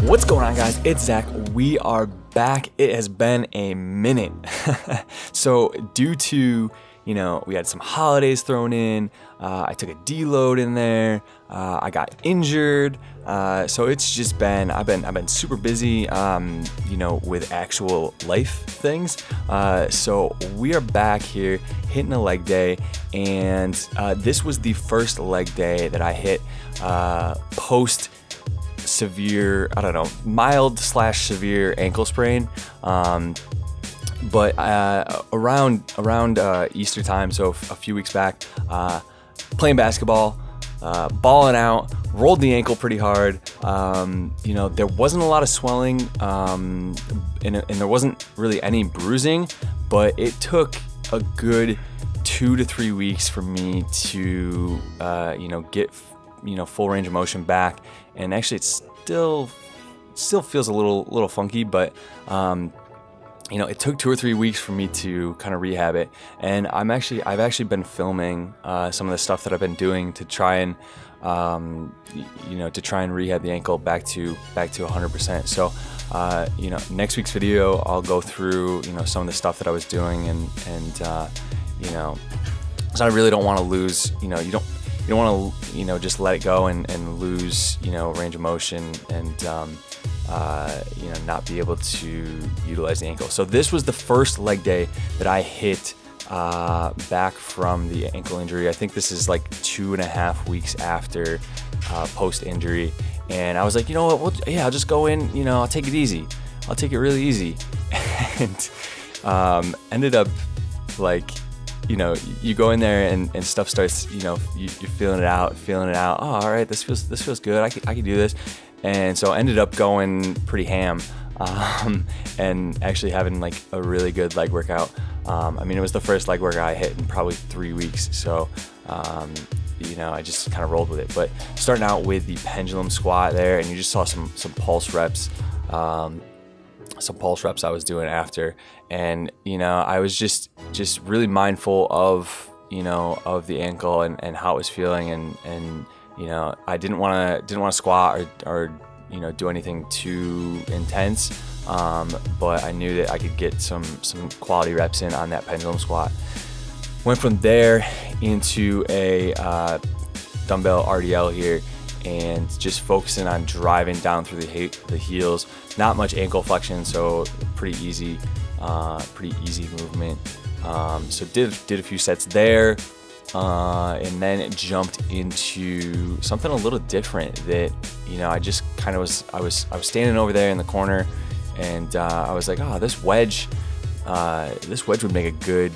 What's going on, guys? It's Zach. We are back. It has been a minute. So due to, we had some holidays thrown in, I took a deload in there, I got injured, so it's just been, I've been super busy, with actual life things. So we are back here hitting a leg day, and this was the first leg day that I hit post severe, mild / severe ankle sprain. But around Easter time, so a few weeks back, playing basketball, balling out, rolled the ankle pretty hard. There wasn't a lot of swelling, and there wasn't really any bruising, but it took a good 2 to 3 weeks for me to, get, full range of motion back. And actually, it still feels a little funky, but it took 2 or 3 weeks for me to kind of rehab it. And I've actually been filming some of the stuff that I've been doing to try and rehab the ankle back to 100%. So next week's video, I'll go through some of the stuff that I was doing, and because I really don't want to lose. You don't want to, just let it go and lose, range of motion and, not be able to utilize the ankle. So this was the first leg day that I hit back from the ankle injury. I think this is like 2.5 weeks after post injury. And I was like, you know what? I'll just go in, I'll take it easy. I'll take it really easy. And ended up like, you go in there and stuff starts, you're feeling it out. Oh, all right, this feels good. I could do this. And so I ended up going pretty ham, and actually having like a really good leg workout. It was the first leg workout I hit in probably 3 weeks. So, I just kind of rolled with it. But starting out with the pendulum squat there, and you just saw some pulse reps. Some pulse reps I was doing after, and I was just really mindful of of the ankle and how it was feeling, and I didn't want to squat or do anything too intense, but I knew that I could get some quality reps in on that pendulum squat. Went from there into a dumbbell RDL here, and just focusing on driving down through the heels. Not much ankle flexion, so pretty easy movement. So did a few sets there, and then it jumped into something a little different that I just kind of I was standing over there in the corner, and I was like, oh, this wedge would make a good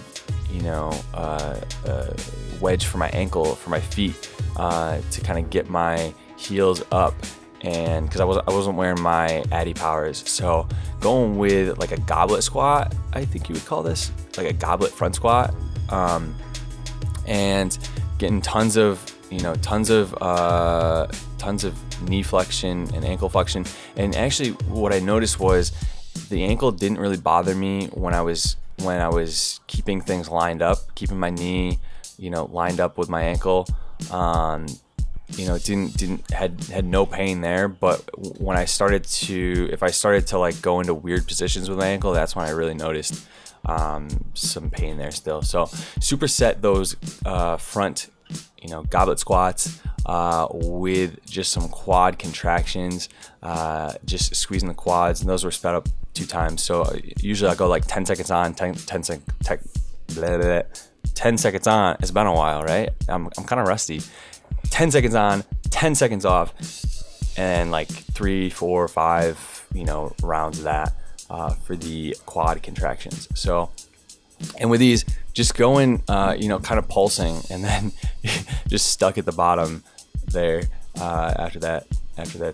wedge for my ankle, for my feet, to kind of get my heels up, and because I wasn't wearing my Addy Powers, so going with like a goblet squat, I think you would call this, like a goblet front squat, and getting tons of knee flexion and ankle flexion. And actually, what I noticed was the ankle didn't really bother me when I was keeping things lined up, keeping my knee, lined up with my ankle. Had no pain there. But when if I started to like go into weird positions with my ankle, that's when I really noticed some pain there still. So superset those front, goblet squats with just some quad contractions, just squeezing the quads, and those were sped up 2 times. So usually I go like 10 seconds on, 10 seconds on. It's been a while, right? I'm kind of rusty. 10 seconds on, 10 seconds off, and like 3, 4, 5, rounds of that for the quad contractions. So, and with these, just going, kind of pulsing, and then just stuck at the bottom there after that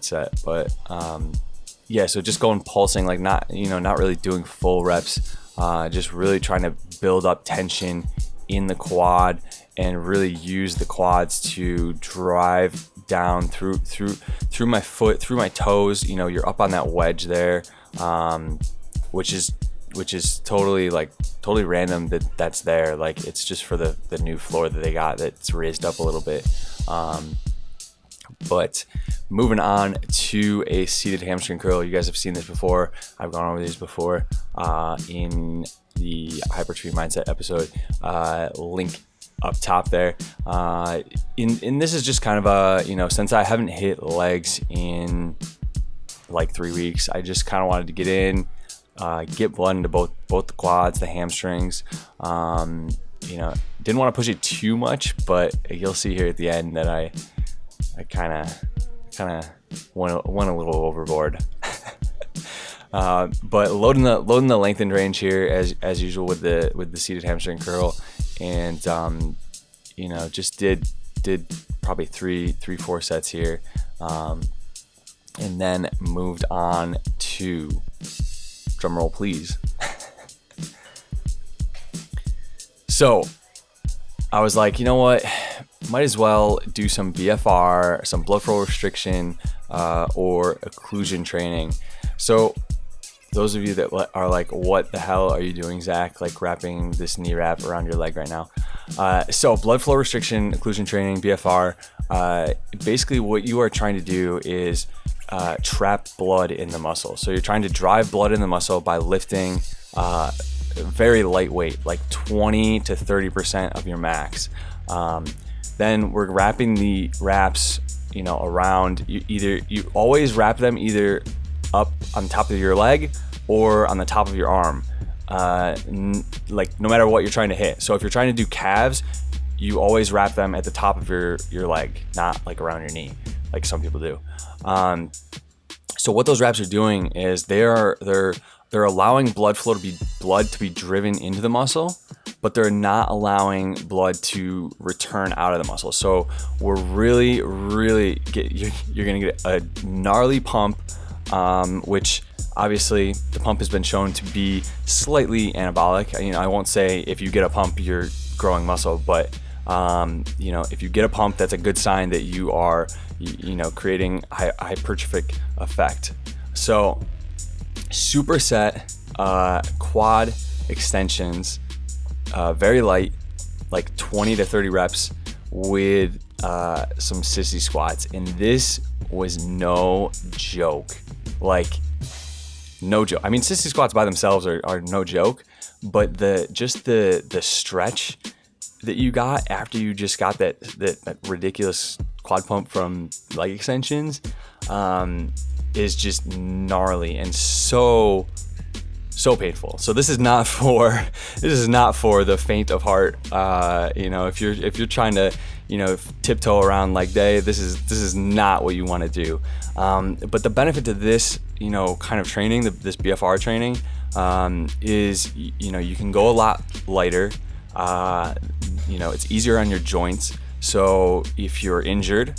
set. But so just going pulsing, like not really doing full reps, just really trying to build up tension in the quad and really use the quads to drive down through my foot, through my toes. You're up on that wedge there, which is totally random that's there. Like, it's just for the new floor that they got that's raised up a little bit. But moving on to a seated hamstring curl. You guys have seen this before. I've gone over these before in the Hypertrophy Mindset episode. Link up top there. And this is just kind of a, since I haven't hit legs in like 3 weeks, I just kind of wanted to get in, get blood into both the quads, the hamstrings. Didn't want to push it too much, but you'll see here at the end that I kind of went a little overboard. But loading the lengthened range here as usual with the seated hamstring curl, and just did probably 3-4 sets here, and then moved on to, drum roll please. So I was like, you know what, might as well do some BFR, some blood flow restriction, or occlusion training. So those of you that are like, what the hell are you doing, Zach? Like wrapping this knee wrap around your leg right now. So blood flow restriction, occlusion training, BFR, basically what you are trying to do is trap blood in the muscle. So you're trying to drive blood in the muscle by lifting very lightweight, like 20 to 30% of your max. Then we're wrapping the wraps, around you always wrap them either up on top of your leg or on the top of your arm, like no matter what you're trying to hit. So if you're trying to do calves, you always wrap them at the top of your leg, not like around your knee, like some people do. So what those wraps are doing is they're allowing blood to be driven into the muscle, but they're not allowing blood to return out of the muscle. So we're really you're gonna get a gnarly pump, which obviously the pump has been shown to be slightly anabolic. I won't say if you get a pump you're growing muscle, but if you get a pump, that's a good sign that you are creating hypertrophic effect. So superset quad extensions, very light, like 20 to 30 reps with some sissy squats, and this was no joke. Like no joke. I mean, sissy squats by themselves are no joke, but the stretch that you got after you just got that ridiculous quad pump from leg extensions is just gnarly and so painful. So this is not for the faint of heart. If you're trying to tiptoe around leg day, this is not what you want to do. But the benefit to this kind of training, this BFR training, is you can go a lot lighter. It's easier on your joints. So if you're injured,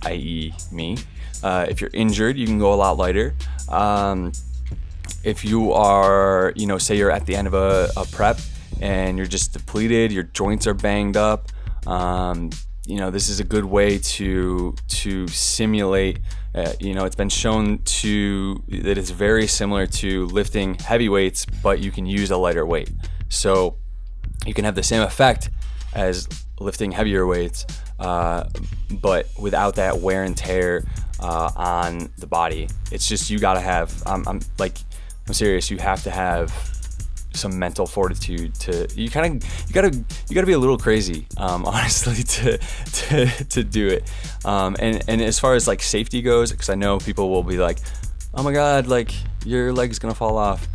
i.e. me, if you're injured, you can go a lot lighter. If you are, say you're at the end of a prep and you're just depleted, your joints are banged up, this is a good way to simulate. It's been shown that it's very similar to lifting heavy weights, but you can use a lighter weight. So you can have the same effect as lifting heavier weights, but without that wear and tear on the body. It's just you gotta have. I'm serious. You have to have some mental fortitude to. You gotta be a little crazy, honestly, to do it. And as far as like safety goes, because I know people will be like, oh my god, like your leg's gonna fall off.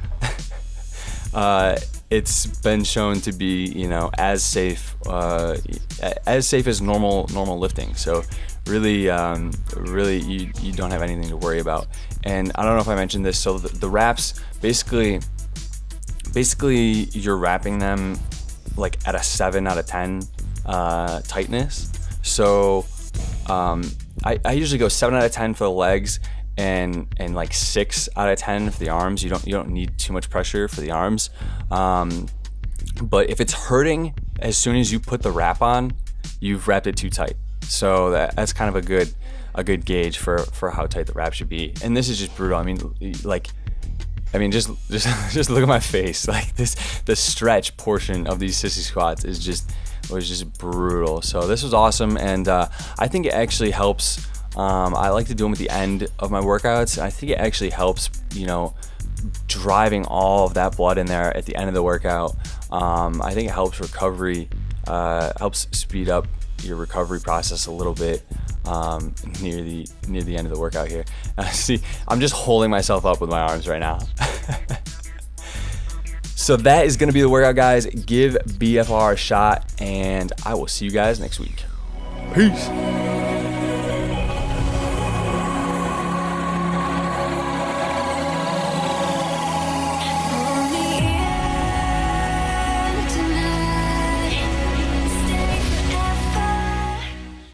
It's been shown to be, as safe as normal lifting. So really, you don't have anything to worry about. And I don't know if I mentioned this. So the wraps, basically you're wrapping them like at a 7 out of 10 tightness. So I usually go 7 out of 10 for the legs, and like 6 out of 10 for the arms. You don't need too much pressure for the arms. But if it's hurting as soon as you put the wrap on, you've wrapped it too tight. So that's kind of a good gauge for how tight the wrap should be. And this is just brutal. I mean, just look at my face. Like the stretch portion of these sissy squats was just brutal. So this was awesome, and I think it actually helps I like to do them at the end of my workouts. I think it actually helps, driving all of that blood in there at the end of the workout. I think it helps recovery, helps speed up your recovery process a little bit near the end of the workout here. See, I'm just holding myself up with my arms right now. So that is going to be the workout, guys. Give BFR a shot, and I will see you guys next week. Peace.